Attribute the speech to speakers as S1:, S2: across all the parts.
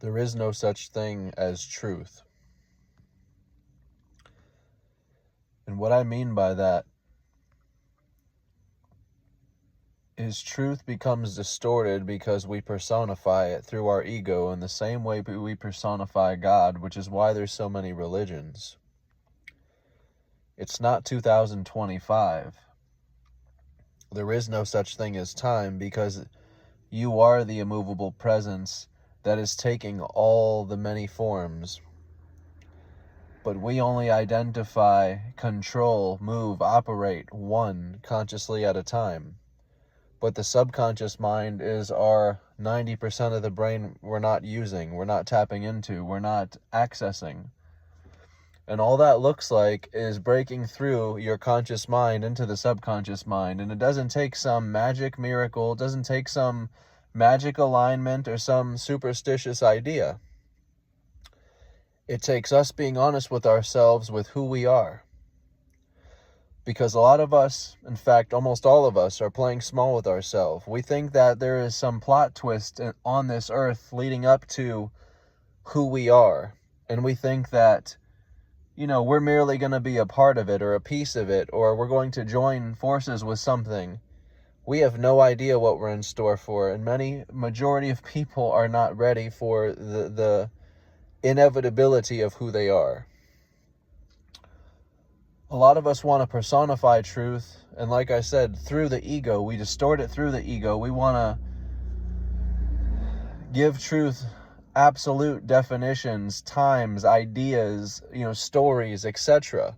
S1: There is no such thing as truth. And what I mean by that is truth becomes distorted because we personify it through our ego in the same way we personify God, which is why there's so many religions. It's not 2025. There is no such thing as time because you are the immovable presence that is taking all the many forms. But we only identify, control, move, operate one consciously at a time. But the subconscious mind is our 90% of the brain we're not using, we're not tapping into, we're not accessing. And all that looks like is breaking through your conscious mind into the subconscious mind. And it doesn't take some magic miracle, it doesn't take some magic alignment or some superstitious idea. It takes us being honest with ourselves, with who we are. Because a lot of us, in fact, almost all of us, are playing small with ourselves. We think that there is some plot twist on this earth leading up to who we are. And we think that, we're merely going to be a part of it or a piece of it, or we're going to join forces with something. We have no idea what we're in store for. And majority of people are not ready for the inevitability of who they are. A lot of us want to personify truth, and like I said, through the ego, we distort it through the ego. We want to give truth absolute definitions, times, ideas, stories, etc.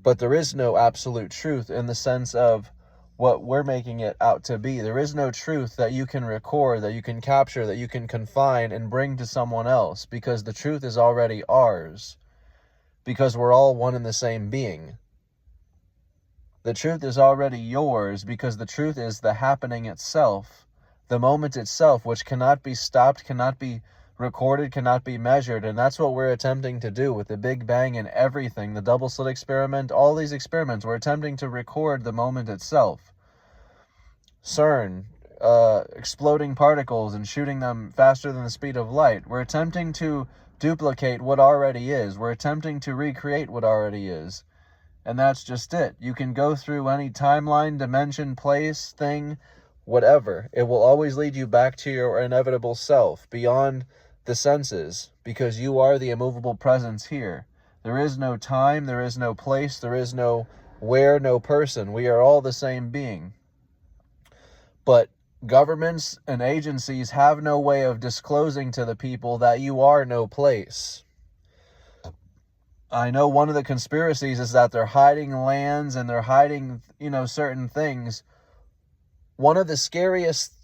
S1: But there is no absolute truth in the sense of what we're making it out to be. There is no truth that you can record, that you can capture, that you can confine and bring to someone else, because the truth is already ours. Because we're all one and the same being. The truth is already yours because the truth is the happening itself, the moment itself, which cannot be stopped, cannot be recorded, cannot be measured. And that's what we're attempting to do with the Big Bang and everything, the double slit experiment, all these experiments. We're attempting to record the moment itself. CERN, exploding particles and shooting them faster than the speed of light. We're attempting to duplicate what already is. We're attempting to recreate what already is. And that's just it. You can go through any timeline, dimension, place, thing, whatever. It will always lead you back to your inevitable self, beyond the senses, because you are the immovable presence here. There is no time, there is no place, there is no where, no person. We are all the same being. But governments and agencies have no way of disclosing to the people that you are no place. I know one of the conspiracies is that they're hiding lands and they're hiding, certain things. One of the scariest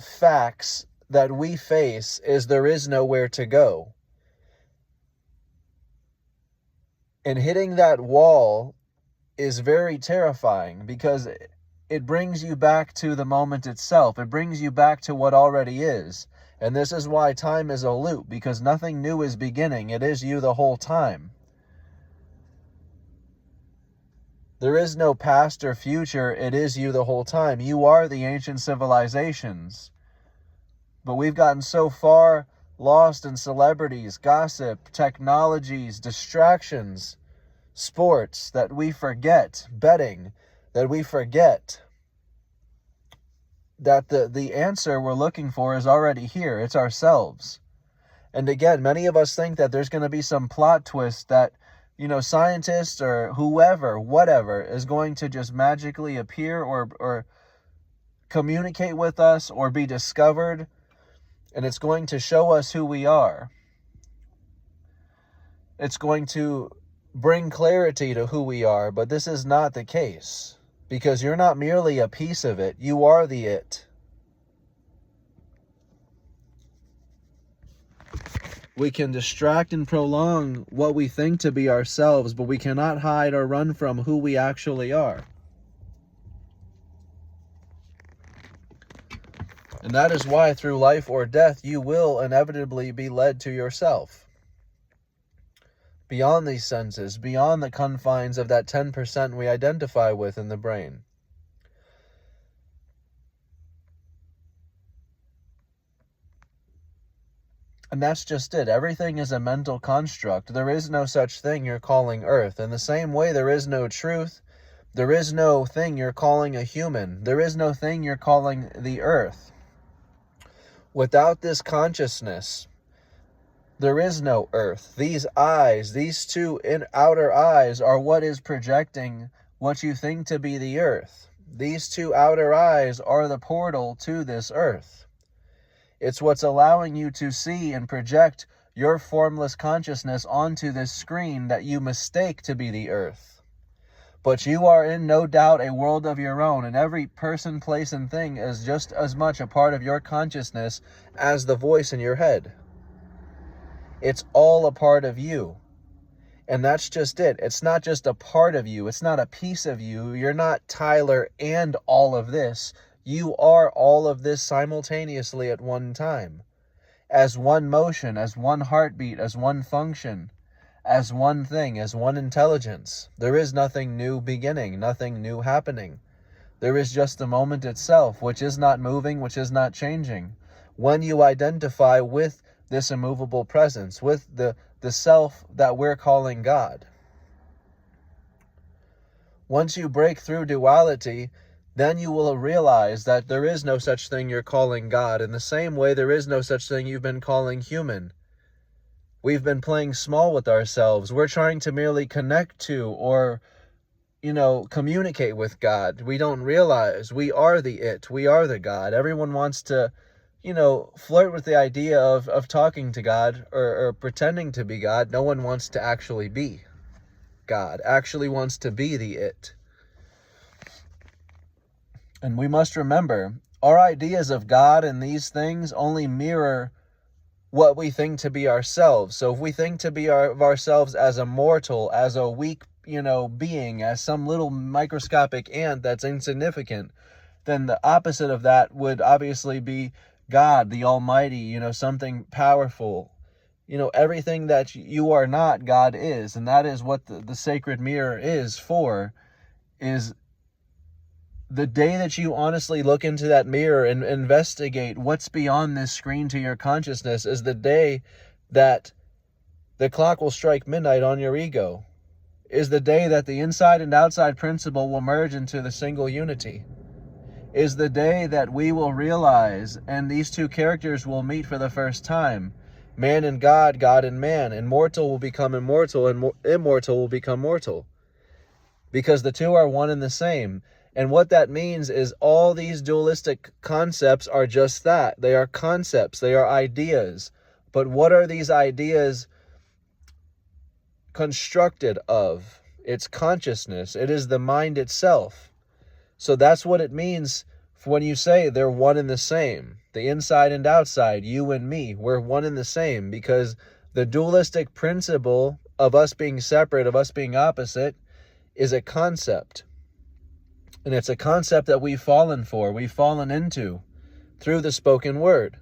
S1: facts that we face is there is nowhere to go. And hitting that wall is very terrifying because it brings you back to the moment itself. It brings you back to what already is. And this is why time is a loop, because nothing new is beginning. It is you the whole time. There is no past or future. It is you the whole time. You are the ancient civilizations. But we've gotten so far lost in celebrities, gossip, technologies, distractions, sports, that we forget, betting, that we forget that the answer we're looking for is already here. It's ourselves. And again, many of us think that there's going to be some plot twist that, scientists or whoever, whatever, is going to just magically appear or communicate with us or be discovered, and it's going to show us who we are. It's going to bring clarity to who we are, but this is not the case. Because you're not merely a piece of it, you are the it. We can distract and prolong what we think to be ourselves, but we cannot hide or run from who we actually are. And that is why through life or death, you will inevitably be led to yourself. Beyond these senses, beyond the confines of that 10% we identify with in the brain. And that's just it. Everything is a mental construct. There is no such thing you're calling earth. In the same way, there is no truth. There is no thing you're calling a human. There is no thing you're calling the earth. Without this consciousness, there is no earth. These eyes, these two outer eyes, are what is projecting what you think to be the earth. These two outer eyes are the portal to this earth. It's what's allowing you to see and project your formless consciousness onto this screen that you mistake to be the earth. But you are in no doubt a world of your own, and every person, place, and thing is just as much a part of your consciousness as the voice in your head. It's all a part of you. And that's just it. It's not just a part of you. It's not a piece of you. You're not Tyler and all of this. You are all of this simultaneously at one time. As one motion, as one heartbeat, as one function, as one thing, as one intelligence. There is nothing new beginning, nothing new happening. There is just the moment itself, which is not moving, which is not changing. When you identify with this immovable presence, with the self that we're calling God. Once you break through duality, then you will realize that there is no such thing you're calling God. In the same way, there is no such thing you've been calling human. We've been playing small with ourselves. We're trying to merely connect to or, communicate with God. We don't realize we are the it. We are the God. Everyone wants to, flirt with the idea of talking to God or pretending to be God. No one wants to actually be God, actually wants to be the it. And we must remember, our ideas of God and these things only mirror what we think to be ourselves. So if we think to be of ourselves as a mortal, as a weak, being, as some little microscopic ant that's insignificant, then the opposite of that would obviously be God, the Almighty, something powerful. Everything that you are not, God is. And that is what the sacred mirror is for, is the day that you honestly look into that mirror and investigate what's beyond this screen to your consciousness is the day that the clock will strike midnight on your ego, is the day that the inside and outside principle will merge into the single unity, is the day that we will realize and these two characters will meet for the first time. Man and God, God and man, and mortal will become immortal, and immortal will become mortal. Because the two are one and the same. And what that means is all these dualistic concepts are just that. They are concepts. They are ideas. But what are these ideas constructed of? It's consciousness. It is the mind itself. So that's what it means when you say they're one and the same. The inside and outside, you and me, we're one and the same. Because the dualistic principle of us being separate, of us being opposite, is a concept. And it's a concept that we've fallen for, we've fallen into through the spoken word.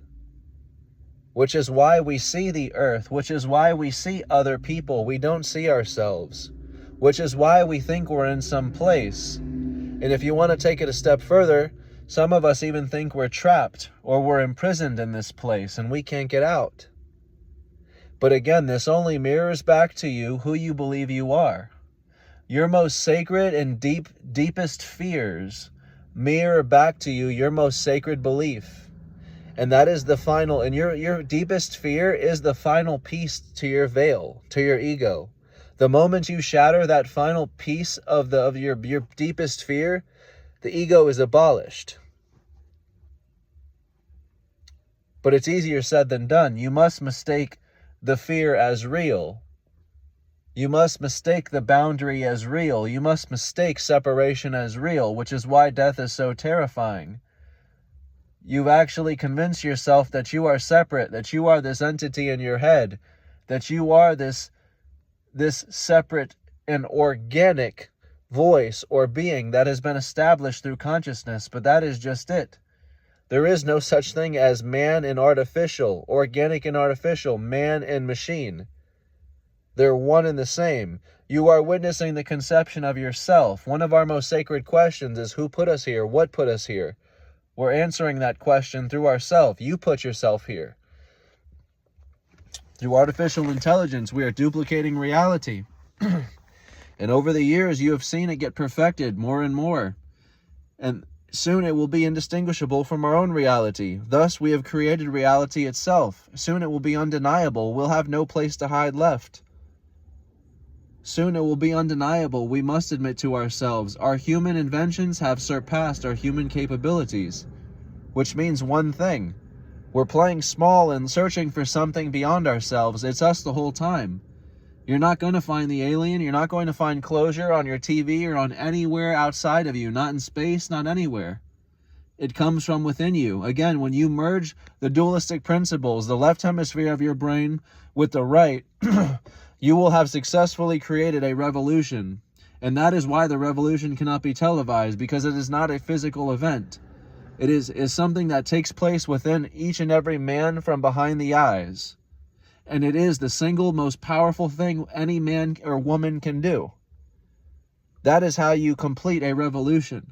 S1: Which is why we see the earth, which is why we see other people. We don't see ourselves. Which is why we think we're in some place. And if you want to take it a step further, some of us even think we're trapped or we're imprisoned in this place and we can't get out. But again, this only mirrors back to you who you believe you are. Your most sacred and deepest fears mirror back to you your most sacred belief. And that is the final, and your deepest fear is the final piece to your veil, to your ego. The moment you shatter that final piece of your deepest fear, the ego is abolished. But it's easier said than done. You must mistake the fear as real. You must mistake the boundary as real. You must mistake separation as real, which is why death is so terrifying. You've actually convinced yourself that you are separate, that you are this entity in your head, that you are this separate and organic voice or being that has been established through consciousness, but that is just it. There is no such thing as man and artificial, organic and artificial, man and machine. They're one and the same. You are witnessing the conception of yourself. One of our most sacred questions is who put us here? What put us here? We're answering that question through ourselves. You put yourself here. Through artificial intelligence, we are duplicating reality. And over the years, you have seen it get perfected more and more. And soon it will be indistinguishable from our own reality. Thus, we have created reality itself. Soon it will be undeniable. We'll have no place to hide left. Soon it will be undeniable. We must admit to ourselves, our human inventions have surpassed our human capabilities. Which means one thing. We're playing small and searching for something beyond ourselves. It's us the whole time. You're not going to find the alien. You're not going to find closure on your TV or on anywhere outside of you. Not in space, not anywhere. It comes from within you. Again, when you merge the dualistic principles, the left hemisphere of your brain with the right, you will have successfully created a revolution. And that is why the revolution cannot be televised, because it is not a physical event. It is something that takes place within each and every man from behind the eyes. And it is the single most powerful thing any man or woman can do. That is how you complete a revolution.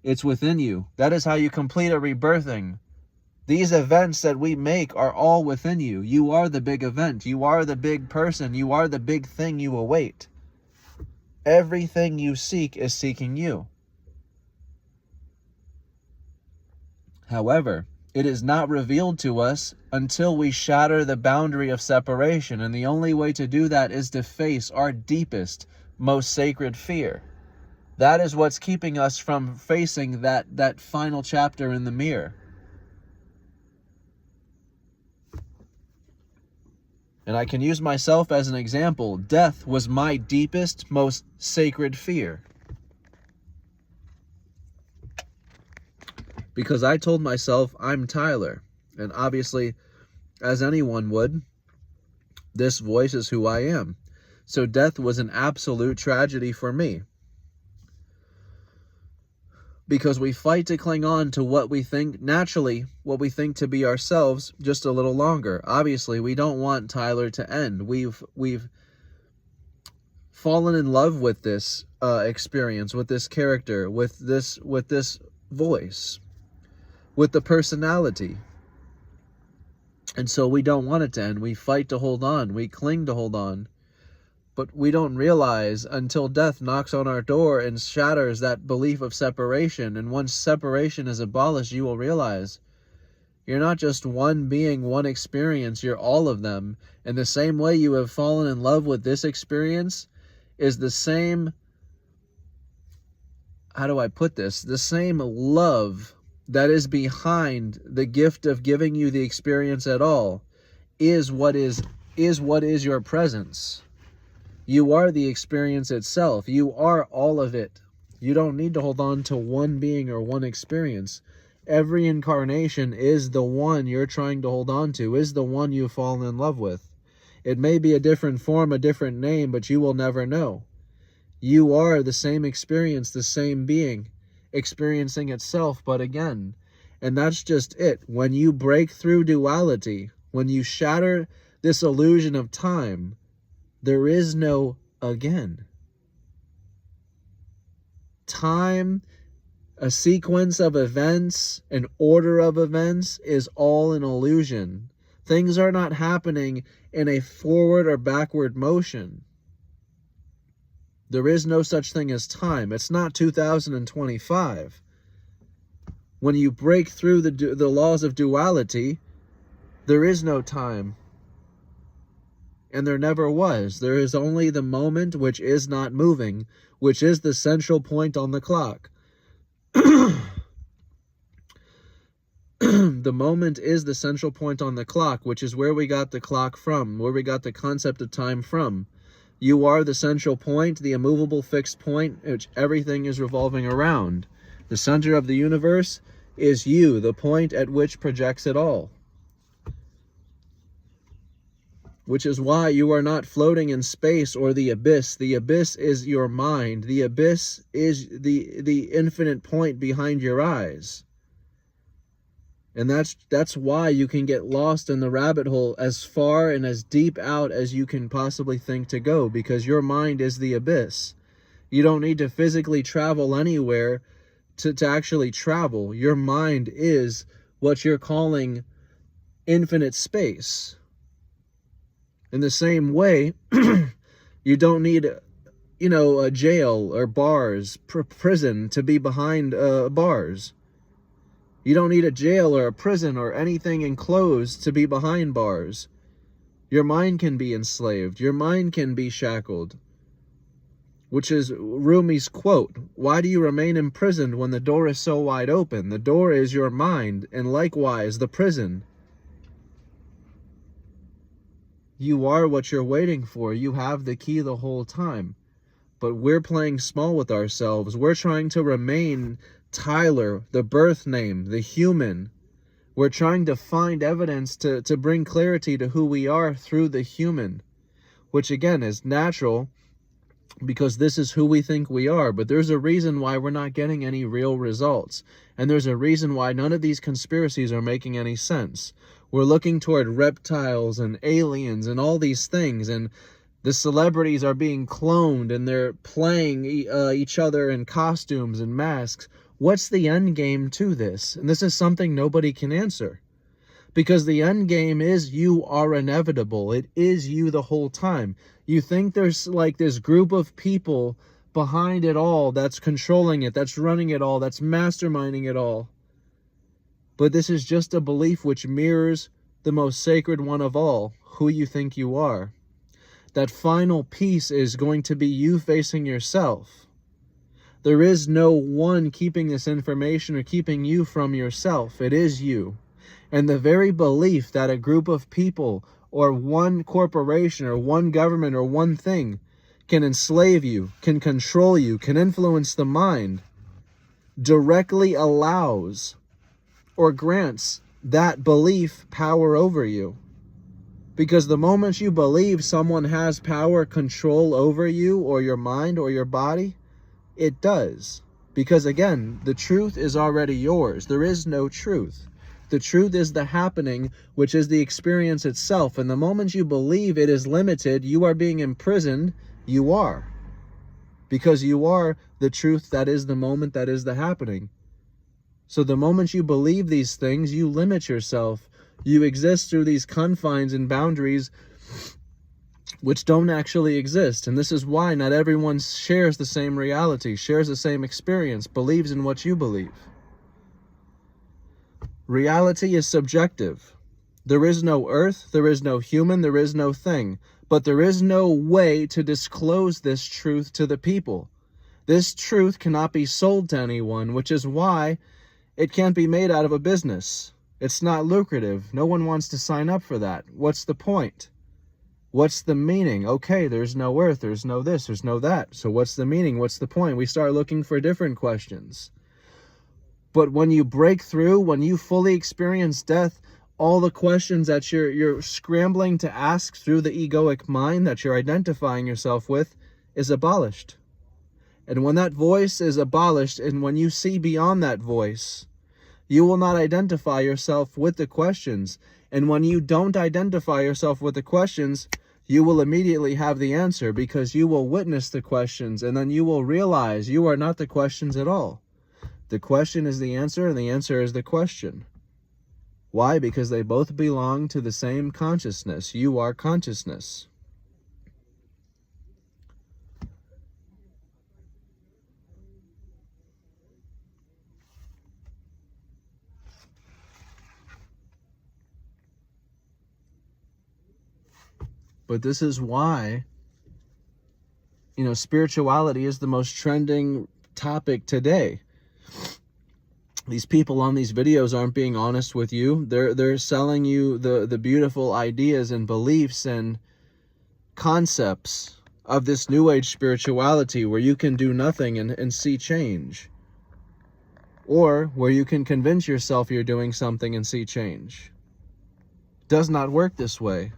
S1: It's within you. That is how you complete a rebirthing. These events that we make are all within you. You are the big event. You are the big person. You are the big thing you await. Everything you seek is seeking you. However, it is not revealed to us until we shatter the boundary of separation, and the only way to do that is to face our deepest, most sacred fear. That is what's keeping us from facing that final chapter in the mirror. And I can use myself as an example. Death was my deepest, most sacred fear. Because I told myself, I'm Tyler. And obviously, as anyone would, this voice is who I am. So death was an absolute tragedy for me. Because we fight to cling on to what we think, naturally, what we think to be ourselves, just a little longer. Obviously, we don't want Tyler to end. We've fallen in love with this experience, with this character, with this voice, with the personality. And so we don't want it to end. We fight to hold on. We cling to hold on. But we don't realize until death knocks on our door and shatters that belief of separation. And once separation is abolished, you will realize you're not just one being, one experience. You're all of them. And the same way you have fallen in love with this experience is the same, how do I put this? The same love that is behind the gift of giving you the experience at all is what is your presence. You are the experience itself. You are all of it. You don't need to hold on to one being or one experience. Every incarnation is the one you're trying to hold on to, is the one you've fallen in love with. It may be a different form, a different name, but you will never know. You are the same experience, the same being, experiencing itself, but again. And that's just it. When you break through duality, when you shatter this illusion of time, there is no again. Time, a sequence of events, an order of events is all an illusion. Things are not happening in a forward or backward motion. There is no such thing as time. It's not 2025. When you break through the laws of duality, there is no time. And there never was. There is only the moment which is not moving, which is the central point on the clock. The moment is the central point on the clock, which is where we got the clock from, where we got the concept of time from. You are the central point, the immovable fixed point, which everything is revolving around. The center of the universe is you, the point at which projects it all. Which is why you are not floating in space or the abyss. The abyss is your mind. The abyss is the infinite point behind your eyes. And that's why you can get lost in the rabbit hole as far and as deep out as you can possibly think to go, because your mind is the abyss. You don't need to physically travel anywhere to actually travel. Your mind is what you're calling infinite space. In the same way, you don't need, a jail or bars, prison to be behind bars. You don't need a jail or a prison or anything enclosed to be behind bars. Your mind can be enslaved. Your mind can be shackled. Which is Rumi's quote, "Why do you remain imprisoned when the door is so wide open? The door is your mind, and likewise the prison." You are what you're waiting for. You have the key the whole time. But we're playing small with ourselves. We're trying to remain Tyler, the birth name, the human. We're trying to find evidence to bring clarity to who we are through the human, which again is natural because this is who we think we are. But there's a reason why we're not getting any real results. And there's a reason why none of these conspiracies are making any sense. We're looking toward reptiles and aliens and all these things, and the celebrities are being cloned and they're playing each other in costumes and masks. What's the end game to this? And this is something nobody can answer. Because the end game is you are inevitable. It is you the whole time. You think there's like this group of people behind it all that's controlling it, that's running it all, that's masterminding it all. But this is just a belief which mirrors the most sacred one of all, who you think you are. That final piece is going to be you facing yourself. There is no one keeping this information or keeping you from yourself. It is you. And the very belief that a group of people or one corporation or one government or one thing can enslave you, can control you, can influence the mind, directly allows or grants that belief power over you. Because the moment you believe someone has power, control over you or your mind or your body, it does. Because again, the truth is already yours. There is no truth. The truth is the happening, which is the experience itself. And the moment you believe it is limited, you are being imprisoned, you are. Because you are the truth that is the moment that is the happening. So the moment you believe these things, you limit yourself. You exist through these confines and boundaries which don't actually exist. And this is why not everyone shares the same reality, shares the same experience, believes in what you believe. Reality is subjective. There is no earth, there is no human, there is no thing. But there is no way to disclose this truth to the people. This truth cannot be sold to anyone, which is why it can't be made out of a business. It's not lucrative. No one wants to sign up for that. What's the point? What's the meaning? Okay, there's no earth, there's no this, there's no that. So what's the meaning? What's the point? We start looking for different questions. But when you break through, when you fully experience death, all the questions that you're scrambling to ask through the egoic mind that you're identifying yourself with is abolished. And when that voice is abolished, and when you see beyond that voice, you will not identify yourself with the questions. And when you don't identify yourself with the questions, you will immediately have the answer, because you will witness the questions, and then you will realize you are not the questions at all. The question is the answer, and the answer is the question. Why? Because they both belong to the same consciousness. You are consciousness. But this is why, spirituality is the most trending topic today. These people on these videos aren't being honest with you. They're selling you the beautiful ideas and beliefs and concepts of this new age spirituality where you can do nothing and see change. Or where you can convince yourself you're doing something and see change. It does not work this way.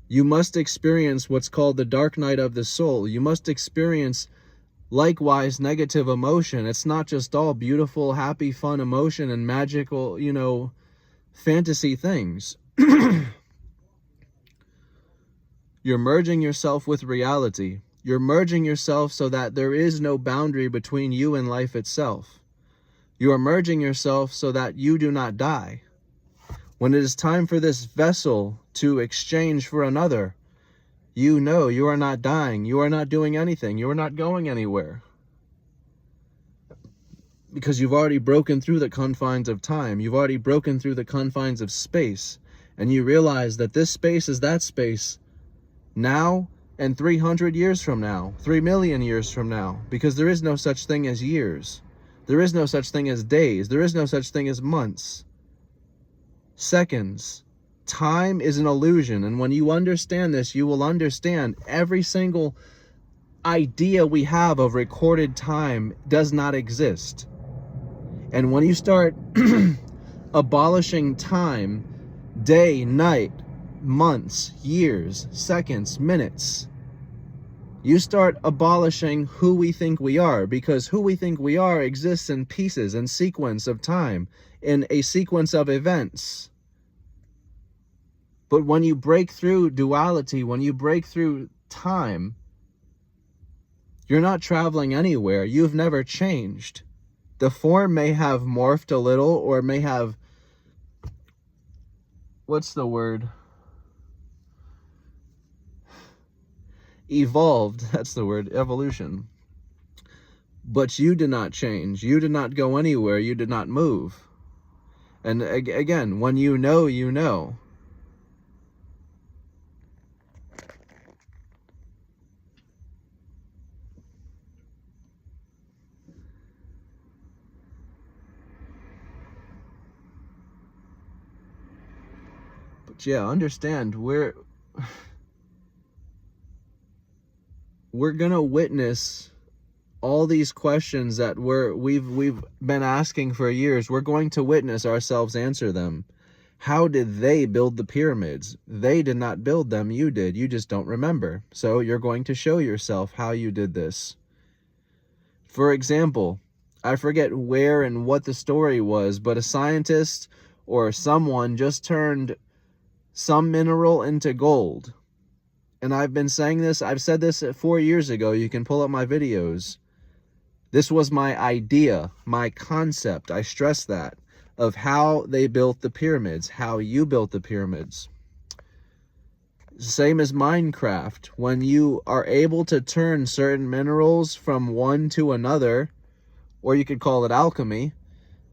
S1: You must experience what's called the dark night of the soul. You must experience likewise negative emotion. It's not just all beautiful, happy, fun emotion and magical, fantasy things. You're merging yourself with reality. You're merging yourself so that there is no boundary between you and life itself. You are merging yourself so that you do not die. When it is time for this vessel to exchange for another, you know you are not dying. You are not doing anything. You are not going anywhere. Because you've already broken through the confines of time. You've already broken through the confines of space. And you realize that this space is that space now and 300 years from now, 3 million years from now. Because there is no such thing as years. There is no such thing as days. There is no such thing as months. Seconds. Time is an illusion. And when you understand this, you will understand every single idea we have of recorded time does not exist. And when you start abolishing time, day, night, months, years, seconds, minutes, you start abolishing who we think we are, because who we think we are exists in pieces and sequence of time, in a sequence of events. But when you break through duality, when you break through time, you're not traveling anywhere. You've never changed. The form may have morphed a little, or may have, what's the word? Evolved. That's the word, evolution. But you did not change. You did not go anywhere. You did not move. And again, when you know, you know. But yeah, understand, we're gonna witness all these questions that we've been asking for years. We're going to witness ourselves answer them. How did they build the pyramids? They did not build them, you did. You just don't remember. So you're going to show yourself how you did this. For example, I forget where and what the story was, but a scientist or someone just turned some mineral into gold. And I've been saying this, I've said this 4 years ago. You can pull up my videos. This was my idea, my concept, I stress that, of how they built the pyramids, how you built the pyramids. Same as Minecraft. When you are able to turn certain minerals from one to another, or you could call it alchemy,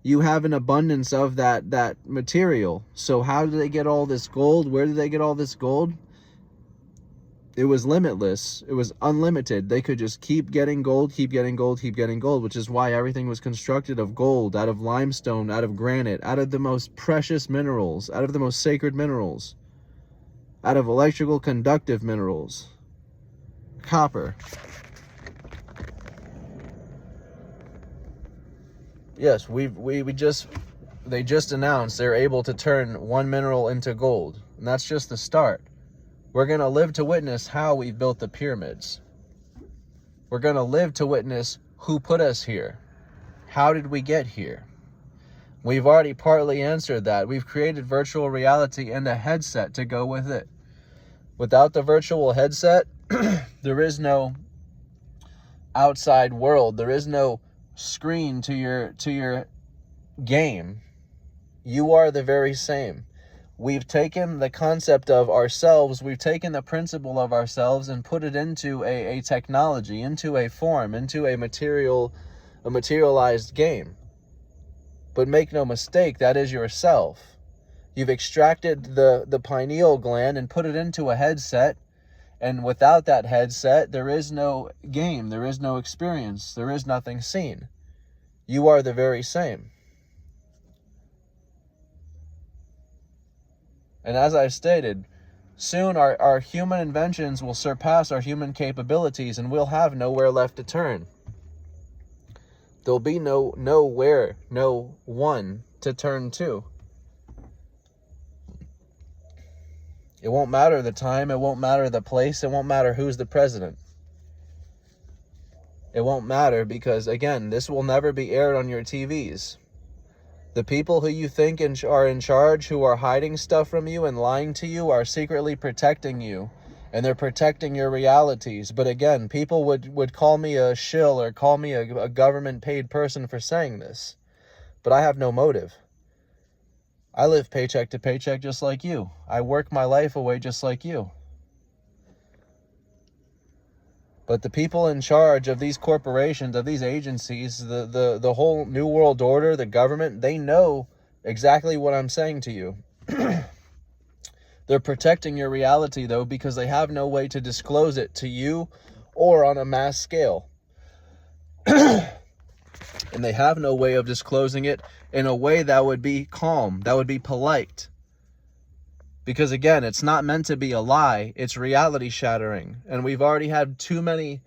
S1: you have an abundance of that material. So how did they get all this gold? Where did they get all this gold? It was limitless. It was unlimited. They could just keep getting gold, keep getting gold, keep getting gold, which is why everything was constructed of gold, out of limestone, out of granite, out of the most precious minerals, out of the most sacred minerals, out of electrical conductive minerals, copper. Yes, they just announced they're able to turn one mineral into gold, and that's just the start. We're going to live to witness how we built the pyramids. We're going to live to witness who put us here. How did we get here? We've already partly answered that. We've created virtual reality and a headset to go with it. Without the virtual headset, there is no outside world. There is no screen to your game. You are the very same. We've taken the concept of ourselves, we've taken the principle of ourselves and put it into a technology, into a form, into a materialized game. But make no mistake, that is yourself. You've extracted the pineal gland and put it into a headset. And without that headset, there is no game, there is no experience, there is nothing seen. You are the very same. And as I stated, soon our human inventions will surpass our human capabilities, and we'll have nowhere left to turn. There'll be nowhere, no one to turn to. It won't matter the time, it won't matter the place, it won't matter who's the president. It won't matter because, again, this will never be aired on your TVs. The people who you think are in charge, who are hiding stuff from you and lying to you, are secretly protecting you. And they're protecting your realities. But again, people would call me a shill or call me a government-paid person for saying this. But I have no motive. I live paycheck to paycheck just like you. I work my life away just like you. But the people in charge of these corporations, of these agencies, the whole New World Order, the government, they know exactly what I'm saying to you. They're protecting your reality, though, because they have no way to disclose it to you or on a mass scale. And they have no way of disclosing it in a way that would be calm, that would be polite. Because again, it's not meant to be a lie, it's reality shattering. And we've already had too many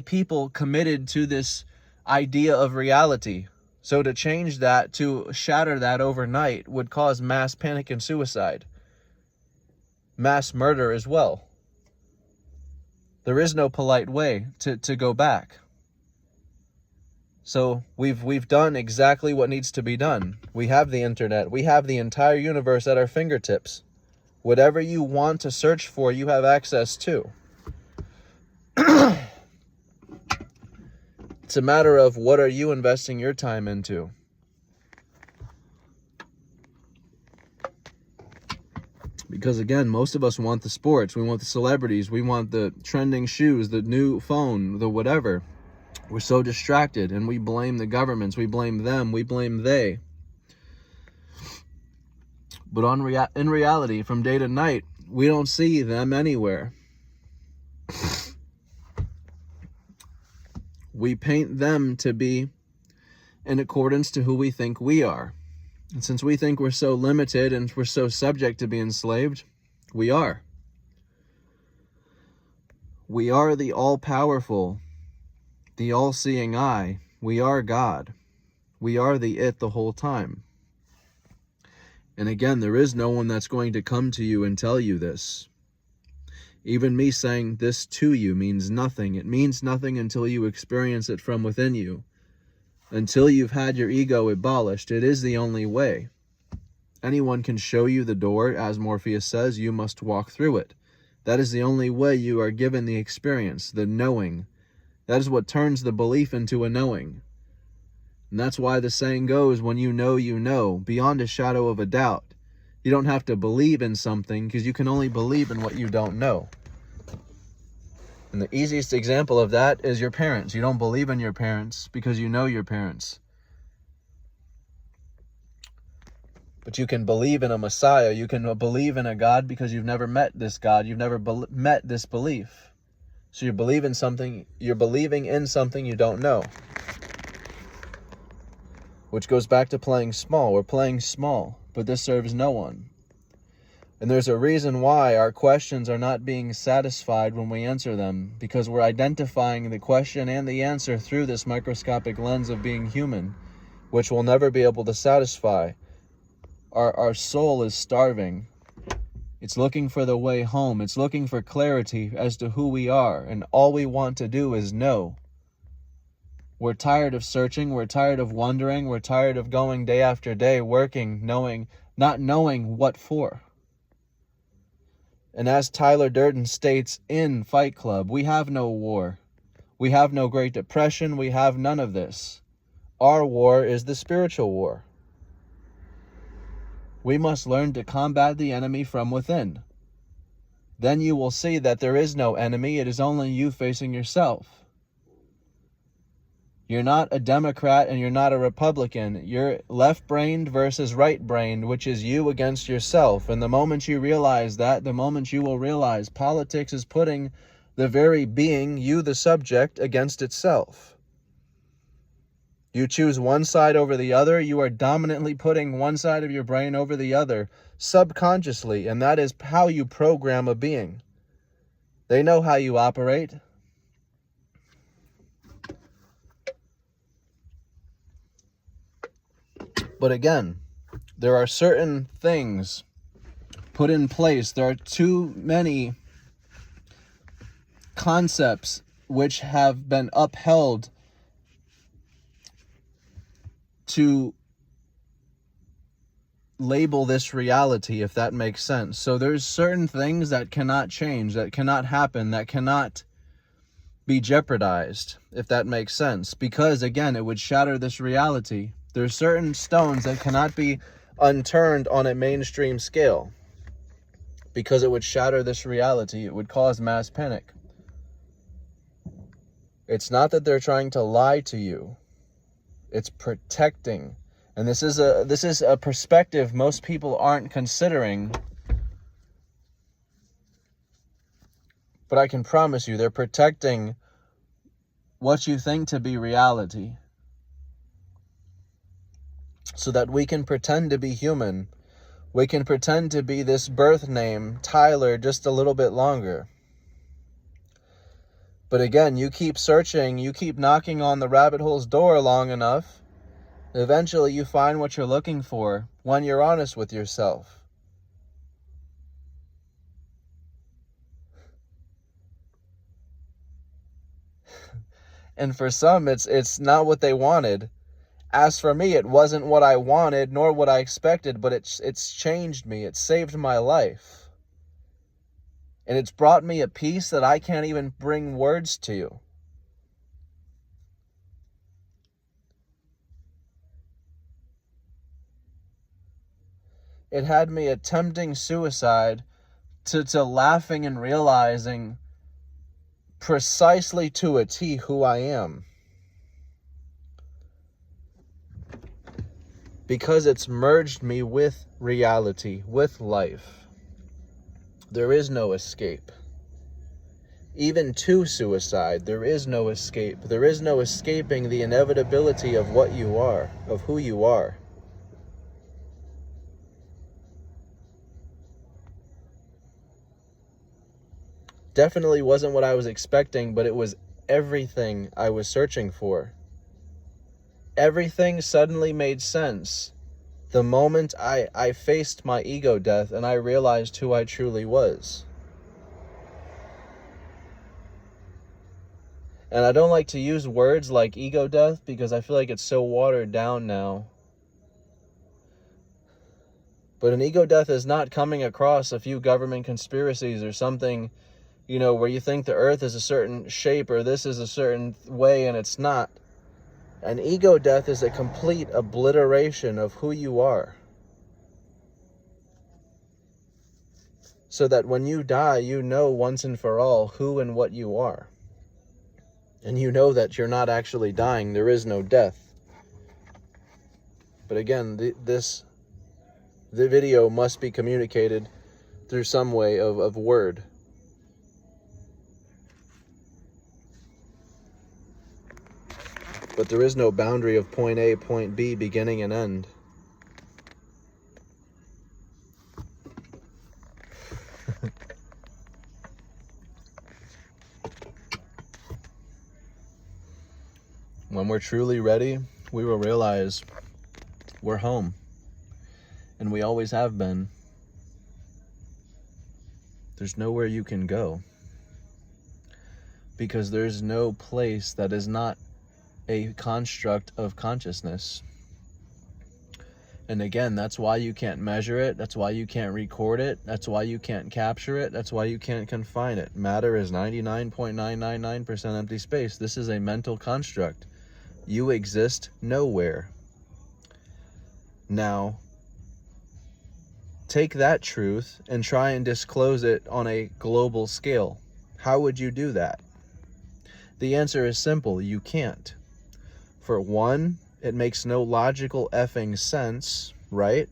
S1: people committed to this idea of reality. So to change that, to shatter that overnight, would cause mass panic and suicide. Mass murder as well. There is no polite way to go back. So we've done exactly what needs to be done. We have the internet. We have the entire universe at our fingertips. Whatever you want to search for, you have access to. It's a matter of what are you investing your time into. Because again, most of us want the sports, we want the celebrities, we want the trending shoes, the new phone, the whatever. We're so distracted, and we blame the governments, we blame them, we blame they. But in reality, from day to night, we don't see them anywhere. We paint them to be in accordance to who we think we are. And since we think we're so limited and we're so subject to be enslaved, we are. We are the all-powerful, the all-seeing eye. We are God. We are the it the whole time. And again, there is no one that's going to come to you and tell you this. Even me saying this to you means nothing. It means nothing until you experience it from within you. Until you've had your ego abolished, it is the only way. Anyone can show you the door, as Morpheus says, you must walk through it. That is the only way you are given the experience, the knowing. That is what turns the belief into a knowing. And that's why the saying goes, when you know, beyond a shadow of a doubt. You don't have to believe in something, because you can only believe in what you don't know. And the easiest example of that is your parents. You don't believe in your parents because you know your parents. But you can believe in a Messiah. You can believe in a God because you've never met this God. You've never met this belief. So you're believing in something you don't know. Which goes back to playing small. We're playing small, but this serves no one. And there's a reason why our questions are not being satisfied when we answer them, because we're identifying the question and the answer through this microscopic lens of being human, which we'll never be able to satisfy. Our soul is starving. It's looking for the way home. It's looking for clarity as to who we are, and all we want to do is know. We're tired of searching. We're tired of wondering. We're tired of going day after day, working, not knowing what for. And as Tyler Durden states in Fight Club, we have no war. We have no Great Depression. We have none of this. Our war is the spiritual war. We must learn to combat the enemy from within. Then you will see that there is no enemy. It is only you facing yourself. You're not a Democrat and you're not a Republican. You're left-brained versus right-brained, which is you against yourself. And the moment you realize that, the moment you will realize politics is putting the very being, you the subject, against itself. You choose one side over the other, you are dominantly putting one side of your brain over the other, subconsciously, and that is how you program a being. They know how you operate. But again, there are certain things put in place. There are too many concepts which have been upheld to label this reality, if that makes sense. So there's certain things that cannot change, that cannot happen, that cannot be jeopardized, if that makes sense. Because, again, it would shatter this reality. There's certain stones that cannot be unturned on a mainstream scale, because it would shatter this reality. It would cause mass panic. It's not that they're trying to lie to you. It's protecting. And this is a perspective most people aren't considering. But I can promise you, they're protecting what you think to be reality, so that we can pretend to be human. We can pretend to be this birth name, Tyler, just a little bit longer. But again, you keep searching, you keep knocking on the rabbit hole's door long enough, eventually you find what you're looking for when you're honest with yourself. And for some, it's not what they wanted. As for me, it wasn't what I wanted, nor what I expected, but it's changed me. It saved my life. And it's brought me a peace that I can't even bring words to you. It had me attempting suicide to laughing and realizing precisely to a T who I am. Because it's merged me with reality, with life. There is no escape. Even to suicide, there is no escape. There is no escaping the inevitability of what you are, of who you are. Definitely wasn't what I was expecting, but it was everything I was searching for. Everything suddenly made sense the moment I faced my ego death and I realized who I truly was. And I don't like to use words like ego death because I feel like it's so watered down now. But an ego death is not coming across a few government conspiracies or something, where you think the earth is a certain shape or this is a certain way and it's not. An ego death is a complete obliteration of who you are. So that when you die, you know once and for all who and what you are. And you know that you're not actually dying. There is no death. But again, the video must be communicated through some way of word. But there is no boundary of point A, point B, beginning and end. When we're truly ready, we will realize we're home. And we always have been. There's nowhere you can go. Because there's no place that is not a construct of consciousness. And again, that's why you can't measure it. That's why you can't record it. That's why you can't capture it. That's why you can't confine it. Matter is 99.999% empty space. This is a mental construct. You exist nowhere. Now, take that truth and try and disclose it on a global scale. How would you do that? The answer is simple. You can't. For one, it makes no logical effing sense, right?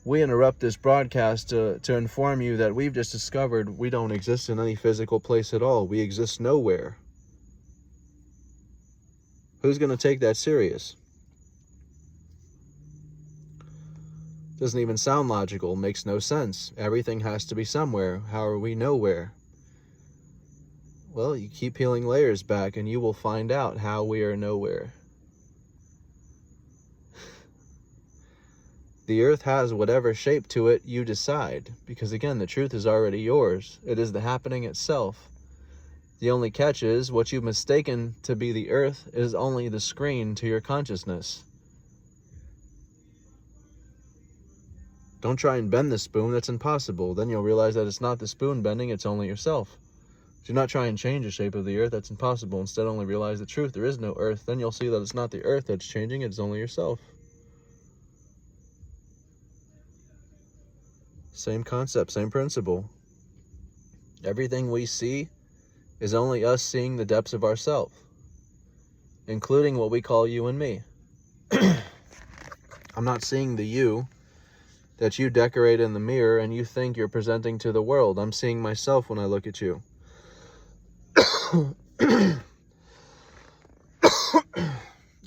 S1: We interrupt this broadcast to inform you that we've just discovered we don't exist in any physical place at all. We exist nowhere. Who's going to take that serious? Doesn't even sound logical. Makes no sense. Everything has to be somewhere. How are we nowhere? Well, you keep peeling layers back and you will find out how we are nowhere. The earth has whatever shape to it you decide. Because again, the truth is already yours. It is the happening itself. The only catch is what you've mistaken to be the earth is only the screen to your consciousness. Don't try and bend the spoon. That's impossible. Then you'll realize that it's not the spoon bending, it's only yourself. Do not try and change the shape of the earth. That's impossible. Instead, only realize the truth. There is no earth. Then you'll see that it's not the earth that's changing. It's only yourself. Same concept, same principle. Everything we see is only us seeing the depths of ourselves, including what we call you and me. I'm not seeing the you that you decorate in the mirror and you think you're presenting to the world. I'm seeing myself when I look at you.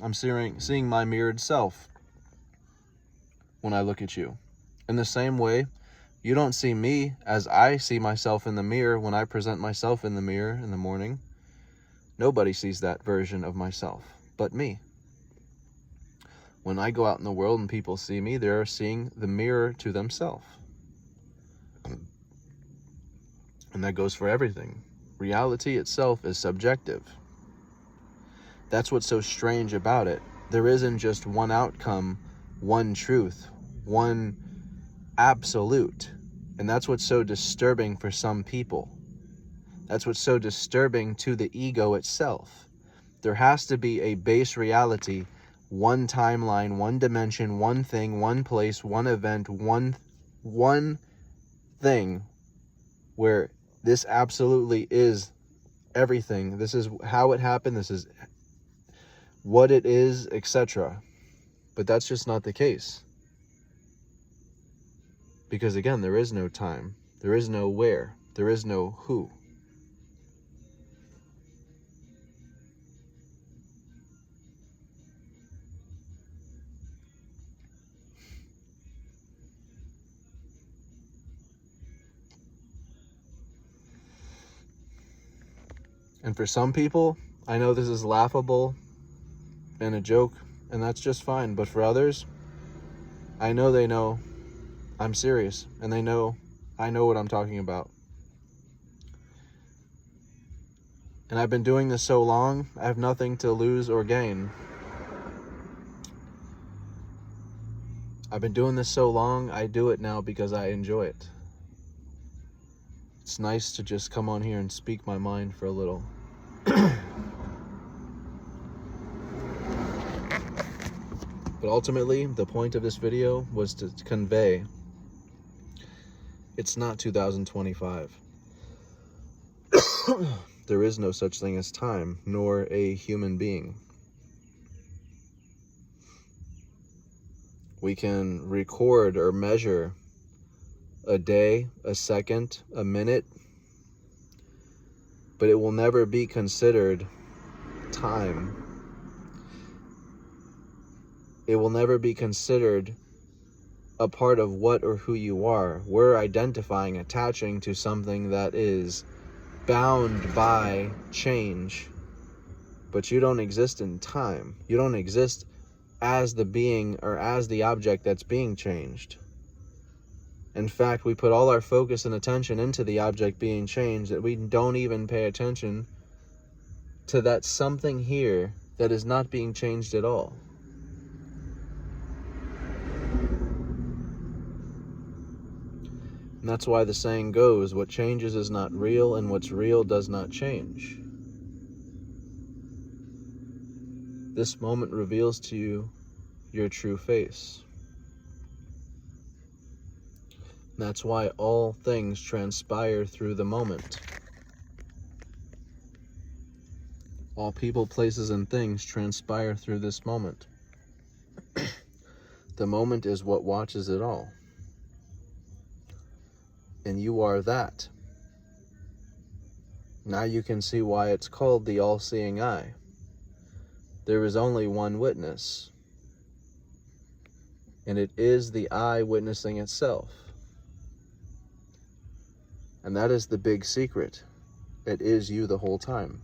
S1: I'm seeing my mirrored self when I look at you. In the same way, you don't see me as I see myself in the mirror when I present myself in the mirror in the morning. Nobody sees that version of myself but me. When I go out in the world and people see me, they're seeing the mirror to themselves. And that goes for everything. Reality itself is subjective. That's what's so strange about it. There isn't just one outcome, one truth, one absolute. And that's what's so disturbing for some people. That's what's so disturbing to the ego itself. There has to be a base reality, one timeline, one dimension, one thing, one place, one event, one thing where this absolutely is everything. This is how it happened. This is what it is, etc. But that's just not the case. Because again, there is no time. There is no where. There is no who. And for some people, I know this is laughable and a joke, and that's just fine. But for others, I know they know I'm serious, and they know I know what I'm talking about. And I've been doing this so long, I have nothing to lose or gain. I've been doing this so long, I do it now because I enjoy it. It's nice to just come on here and speak my mind for a little. But ultimately, the point of this video was to convey it's not 2025. There is no such thing as time, nor a human being. We can record or measure a day, a second, a minute, but it will never be considered time. It will never be considered a part of what or who you are. We're identifying, attaching to something that is bound by change, but you don't exist in time. You don't exist as the being or as the object that's being changed. In fact, we put all our focus and attention into the object being changed that we don't even pay attention to that something here that is not being changed at all. And that's why the saying goes, what changes is not real, and what's real does not change. This moment reveals to you your true face. And that's why all things transpire through the moment. All people, places, and things transpire through this moment. The moment is what watches it all. And you are that. Now you can see why it's called the all-seeing eye. There is only one witness. And it is the eye witnessing itself. And that is the big secret. It is you the whole time.